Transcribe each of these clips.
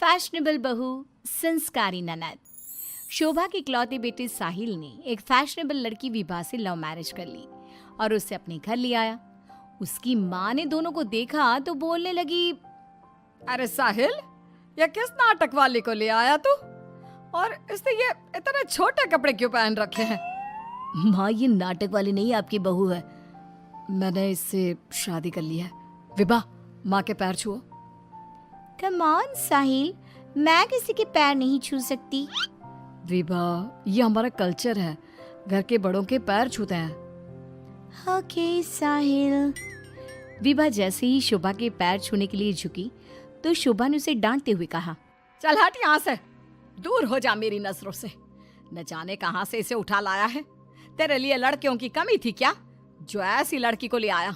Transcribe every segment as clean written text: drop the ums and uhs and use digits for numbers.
Fashionable बहू, संस्कारी ननद। शोभा की इकलौती बेटी साहिल ने एक फैशनेबल लड़की विभा से लव मैरिज कर ली और उसे अपने घर ले आया। उसकी माँ ने दोनों को देखा तो बोलने लगी, अरे साहिल, ये किस नाटक वाले को ले आया तू? और इसने ये इतने छोटे कपड़े क्यों पहन रखे हैं? माँ, ये नाटक वाली नहीं, आपकी बहू है। मैंने इससे शादी कर ली है। विभा, माँ के पैर छुओ। कम ऑन साहिल, मैं किसी के पैर नहीं छू सकती। विभा, ये हमारा कल्चर है, घर के बड़ों के पैर छूते हैं। ओके साहिल। विभा जैसे ही शोभा के पैर छूने के लिए झुकी तो शोभा ने उसे डांटते हुए कहा, चल हट यहाँ से, दूर हो जा मेरी नजरों से। न जाने कहाँ से इसे उठा लाया है। तेरे लिए लड़कियों की कमी थी क्या, जो ऐसी लड़की को ले आया?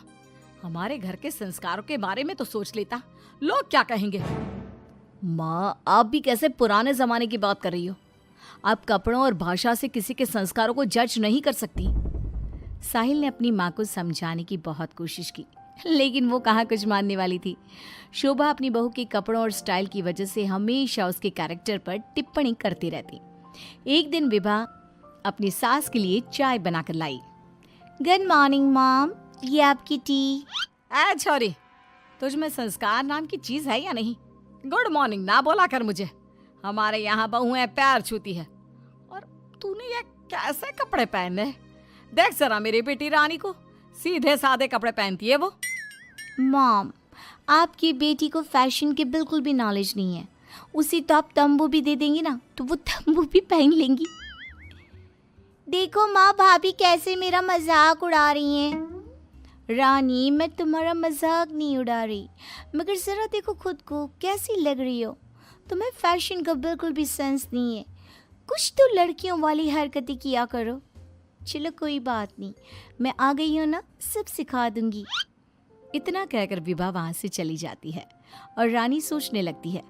हमारे घर के संस्कारों के बारे में तो सोच लेता, लोग क्या कहेंगे? माँ, आप भी कैसे पुराने जमाने की बात कर रही हो? आप कपड़ों और भाषा से किसी के संस्कारों को जज नहीं कर सकती। साहिल ने अपनी माँ को समझाने की बहुत कोशिश की, लेकिन वो कहाँ कुछ मानने वाली थी। शोभा अपनी बहू के कपड़ों और स्टाइल की वजह से हमेशा उसके कैरेक्टर पर टिप्पणी करती रहती। एक दिन विभा अपनी सास के लिए चाय बनाकर लाई। गुड मॉर्निंग मॉम, ये आपकी टी। ऐ छोरी, तुझ में संस्कार नाम की चीज है या नहीं? गुड मॉर्निंग ना बोला कर मुझे। हमारे यहाँ बहुएं पैर छूती है और तूने ये कैसे कपड़े पहने? देख जरा मेरी बेटी रानी को, सीधे सादे कपड़े पहनती है वो। मॉम, आपकी बेटी को फैशन की बिल्कुल भी नॉलेज नहीं है। उसी तो आप तंबू भी दे देंगी ना तो वो तंबू भी पहन लेंगी। देखो माँ, भाभी कैसे मेरा मजाक उड़ा रही हैं। रानी, मैं तुम्हारा मजाक नहीं उड़ा रही, मगर जरा देखो खुद को, कैसी लग रही हो। तुम्हें फैशन का बिल्कुल भी सेंस नहीं है। कुछ तो लड़कियों वाली हरकतें किया करो। चलो कोई बात नहीं, मैं आ गई हूँ ना, सब सिखा दूंगी। इतना कहकर विभा वहां से चली जाती है और रानी सोचने लगती है,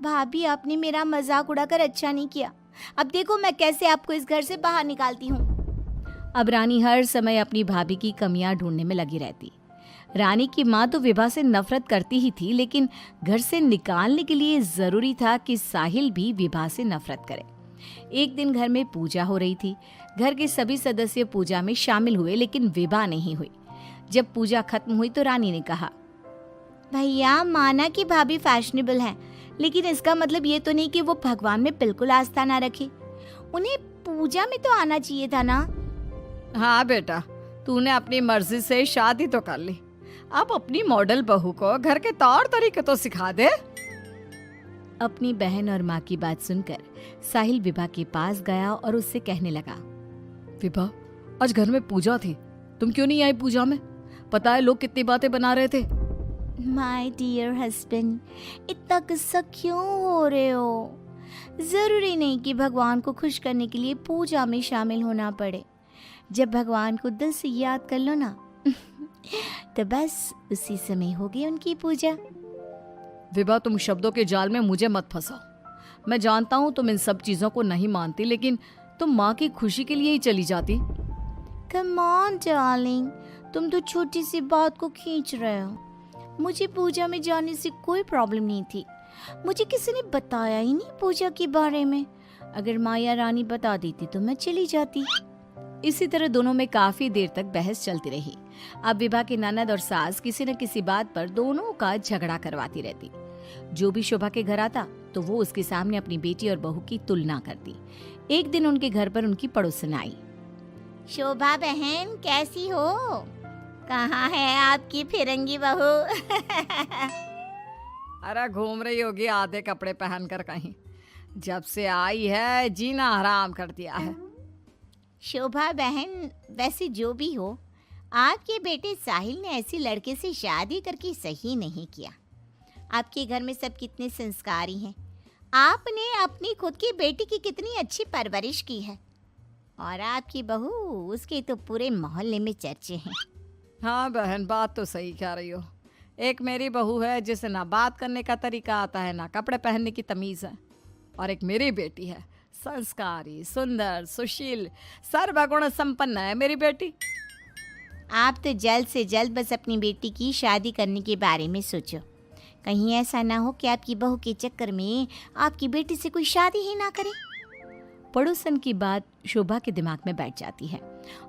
भाभी आपने मेरा मजाक उड़ाकर अच्छा नहीं किया। अब देखो मैं कैसे आपको इस घर से बाहर निकालती हूँ। अब रानी हर समय अपनी भाभी की कमियां ढूंढने में लगी रहती। रानी की माँ तो विभा से नफरत करती ही थी, लेकिन घर से निकालने के लिए जरूरी था कि साहिल भी विभा से नफरत करे। एक दिन घर में पूजा हो रही थी। घर के सभी सदस्य पूजा में शामिल हुए, लेकिन विभा नहीं हुई। जब पूजा खत्म हुई तो रानी ने कहा, भैया, माना कि भाभी फैशनेबल हैं, लेकिन इसका मतलब ये तो नहीं कि वो भगवान में बिल्कुल आस्था ना रखे। उन्हें पूजा में तो आना चाहिए था ना। हाँ बेटा, तूने अपनी मर्जी से शादी तो कर ली, अब अपनी मॉडल बहू को घर के तौर तरीके तो सिखा दे। अपनी बहन और माँ की बात सुनकर साहिल विभा के पास गया और उससे कहने लगा, विभा, आज घर में पूजा थी, तुम क्यों नहीं आई पूजा में? पता है लोग कितनी बातें बना रहे थे। माय डियर हस्बैंड, इतना गुस्सा क्यों हो रहे हो? जरूरी नहीं कि भगवान को खुश करने के लिए पूजा में शामिल होना पड़े। जब भगवान को दिल से याद कर लो ना तो बस उसी समय होगी उनकी पूजा। विभा, तुम शब्दों के जाल में मुझे मत फंसाओ। मैं जानता हूँ तुम इन सब चीजों को नहीं मानती, लेकिन तुम माँ की खुशी के लिए ही चली जाती। कम ऑन डार्लिंग, तुम तो छोटी सी बात को खींच रहे हो। मुझे पूजा में जाने से कोई प्रॉब्लम नहीं थी। मुझे किसी ने बताया ही नहीं पूजा के बारे में। अगर माया रानी बता देती तो मैं चली जाती। इसी तरह दोनों में काफी देर तक बहस चलती रही। अब विभा की ननद और सास किसी न किसी बात पर दोनों का झगड़ा करवाती रहती। जो भी शोभा के घर आता तो वो उसके सामने अपनी बेटी और बहू की तुलना करती। एक दिन उनके घर पर उनकी पड़ोसन आई। शोभा बहन, कैसी हो? कहाँ है आपकी फिरंगी बहू? अरे घूम रही होगी आधे कपड़े पहनकर कहीं। जब से आई है जीना हराम कर दिया है। शोभा बहन, वैसे जो भी हो, आपके बेटे साहिल ने ऐसी लड़के से शादी करके सही नहीं किया। आपके घर में सब कितने संस्कारी हैं। आपने अपनी खुद की बेटी की कितनी अच्छी परवरिश की है, और आपकी बहू, उसके तो पूरे मोहल्ले में चर्चे हैं। हाँ बहन, बात तो सही कह रही हो। एक मेरी बहू है जिसे ना बात करने का तरीका आता है, ना कपड़े पहनने की तमीज़ है, और एक मेरी बेटी है, संस्कारी, सुंदर, सुशील, सर्वगुण संपन्न है मेरी बेटी। आप तो जल्द से जल्द बस अपनी बेटी की शादी करने के बारे में सोचो। कहीं ऐसा ना हो कि आपकी बहू के चक्कर में आपकी बेटी से कोई शादी ही ना करे। पड़ोसन की बात शोभा के दिमाग में बैठ जाती है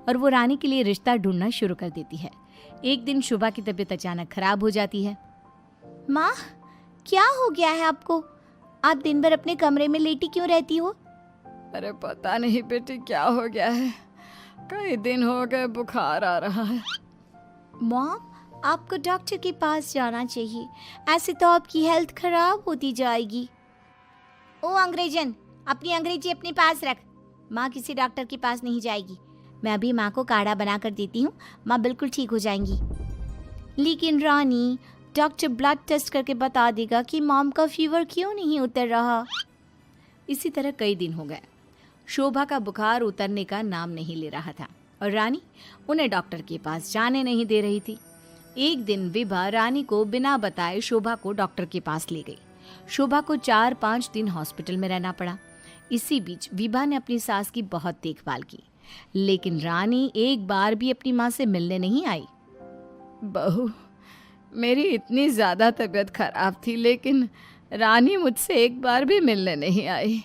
और वो रानी के लिए रिश्ता ढूंढना शुरू कर देती है। एक दिन शोभा की तबीयत अचानक खराब हो जाती है। माँ, क्या हो गया है आपको? आप दिन भर अपने कमरे में लेटी क्यों रहती हो? अरे पता नहीं बेटी क्या हो गया है, कई दिन हो गए बुखार आ रहा है। मॉम, आपको डॉक्टर के पास जाना चाहिए, ऐसे तो आपकी हेल्थ खराब होती जाएगी। ओ अंग्रेजन, अपनी अंग्रेजी अपने पास रख। माँ किसी डॉक्टर के पास नहीं जाएगी। मैं अभी माँ को काढ़ा बना कर देती हूँ, माँ बिल्कुल ठीक हो जाएंगी। लेकिन रानी, डॉक्टर ब्लड टेस्ट करके बता देगा कि मॉम का फीवर क्यों नहीं उतर रहा। इसी तरह कई दिन हो गए। शोभा का बुखार उतरने का नाम नहीं ले रहा था और रानी उन्हें डॉक्टर के पास जाने नहीं दे रही थी। एक दिन विभा रानी को बिना बताए शोभा को डॉक्टर के पास ले गई। शोभा को 4-5 दिन हॉस्पिटल में रहना पड़ा। इसी बीच विभा ने अपनी सास की बहुत देखभाल की, लेकिन रानी एक बार भी अपनी माँ से मिलने नहीं आई। बहू, मेरी इतनी ज़्यादा तबीयत खराब थी, लेकिन रानी मुझसे एक बार भी मिलने नहीं आई।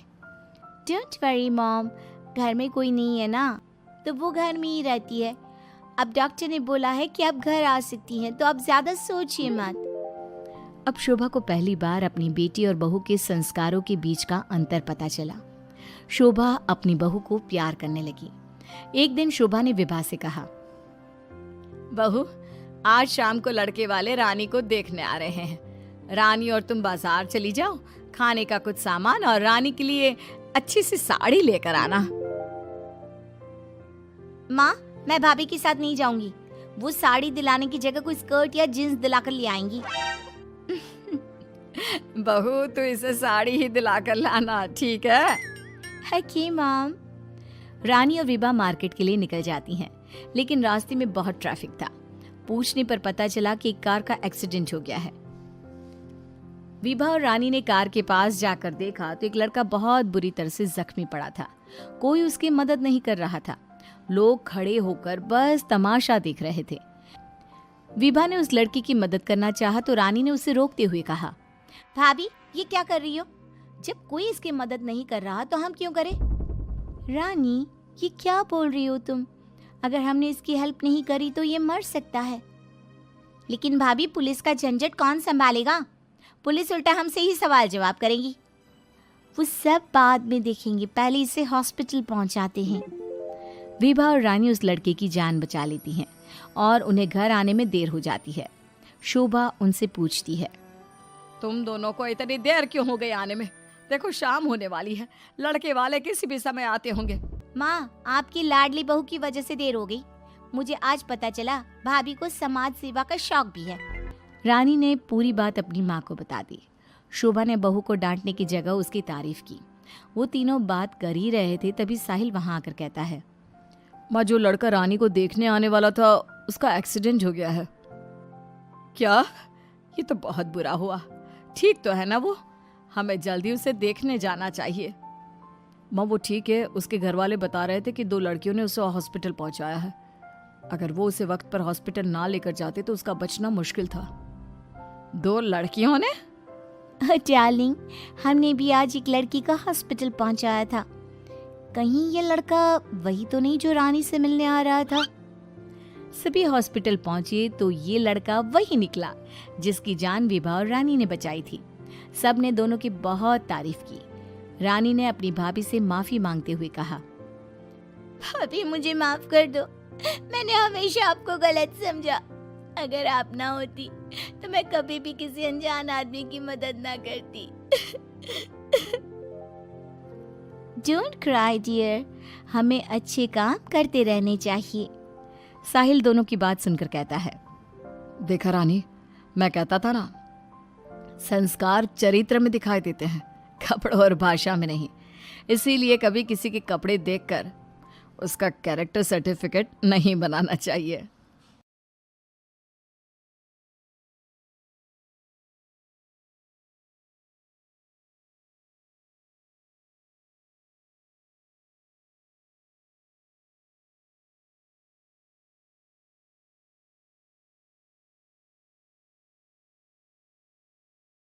डोंट वरी मॉम, घर में कोई नहीं है ना, तो वो घर में ही रहती है। अब डॉक्टर ने बोला है कि आप घर आ सकती हैं, तो आप ज़्यादा सोचिए मत। अब शोभा को पहली बार अपनी बेटी और बहू के संस्कारों के बीच का अंतर पता चला। शोभा अपनी बहू को प्यार करने लगी। एक दिन शोभा ने विभा से कहा, बहू, आज शाम को लड़के वाले रानी को देखने आ रहे हैं। रानी और तुम बाजार चली जाओ, खाने का कुछ सामान और रानी के लिए अच्छी सी साड़ी लेकर आना। माँ, मैं भाभी के साथ नहीं जाऊंगी। वो साड़ी दिलाने की जगह कोई स्कर्ट या जींस दिलाकर ले आएंगी। बहू, तो इसे साड़ी ही दिलाकर लाना, ठीक है? Okay mom. रानी और विभा मार्केट के लिए निकल जाती हैं, लेकिन रास्ते में बहुत ट्रैफिक था। पूछने पर पता चला कि एक कार का एक्सीडेंट हो गया है। विभा और रानी ने कार के पास जाकर देखा तो एक लड़का बहुत बुरी तरह से जख्मी पड़ा था। कोई उसकी मदद नहीं कर रहा था। लोग खड़े होकर बस तमाशा देख रहे थे। विभा ने उस लड़की की मदद करना चाहा तो रानी ने उसे रोकते हुए कहा, भाभी, ये क्या कर रही हो? जब कोई इसकी मदद नहीं कर रहा तो हम क्यों करें? रानी, ये क्या बोल रही हो तुम? अगर हमने इसकी हेल्प नहीं करी तो ये मर सकता है। लेकिन भाभी, पुलिस का झंझट कौन संभालेगा? पुलिस उल्टा हमसे ही सवाल जवाब करेगी। वो सब बाद में देखेंगे, पहले इसे हॉस्पिटल पहुंचाते हैं। विभा और रानी उस लड़के की जान बचा लेती हैं और उन्हें घर आने में देर हो जाती है। शोभा उनसे पूछती है, तुम दोनों को इतनी देर क्यों हो गई आने में? देखो शाम होने वाली है, लड़के वाले किसी भी समय आते होंगे। माँ, आपकी लाडली बहू की वजह से देर हो गई। मुझे आज पता चला भाभी को समाज सेवा का शौक भी है। रानी ने पूरी बात अपनी माँ को बता दी। शोभा ने बहू को डांटने की जगह उसकी तारीफ की। वो तीनों बात कर ही रहे थे, तभी साहिल वहां आकर कहता है, माँ, जो लड़का रानी को देखने आने वाला था उसका एक्सीडेंट हो गया है। क्या? ये तो बहुत बुरा हुआ। ठीक तो है ना वो? हमें जल्दी उसे देखने जाना चाहिए। माँ, वो ठीक है, उसके घर वाले बता रहे थे कि 2 लड़कियों ने उसे हॉस्पिटल पहुंचाया है। अगर वो उसे वक्त पर हॉस्पिटल ना लेकर जाते तो उसका बचना मुश्किल था। 2 लड़कियों ने? डार्लिंग, हमने भी आज एक लड़की का हॉस्पिटल पहुंचाया था। कहीं ये लड़का वही तो नहीं जो रानी से मिलने आ रहा था? सभी हॉस्पिटल पहुंचे तो ये लड़का वही निकला जिसकी जान विभा और रानी ने बचाई थी। सब ने दोनों की बहुत तारीफ की। रानी ने अपनी भाभी से माफी मांगते हुए कहा, भाभी, मुझे माफ कर दो। मैंने हमेशा आपको गलत समझा। अगर आप ना होती तो मैं कभी भी किसी अनजान आदमी की मदद ना करती। डोंट क्राई डियर, हमें अच्छे काम करते रहने चाहिए। साहिल दोनों की बात सुनकर कहता है, देखा रानी, मैं कहता था ना, संस्कार चरित्र में दिखाई देते हैं, कपड़ों और भाषा में नहीं। इसीलिए कभी किसी के कपड़े देखकर उसका कैरेक्टर सर्टिफिकेट नहीं बनाना चाहिए।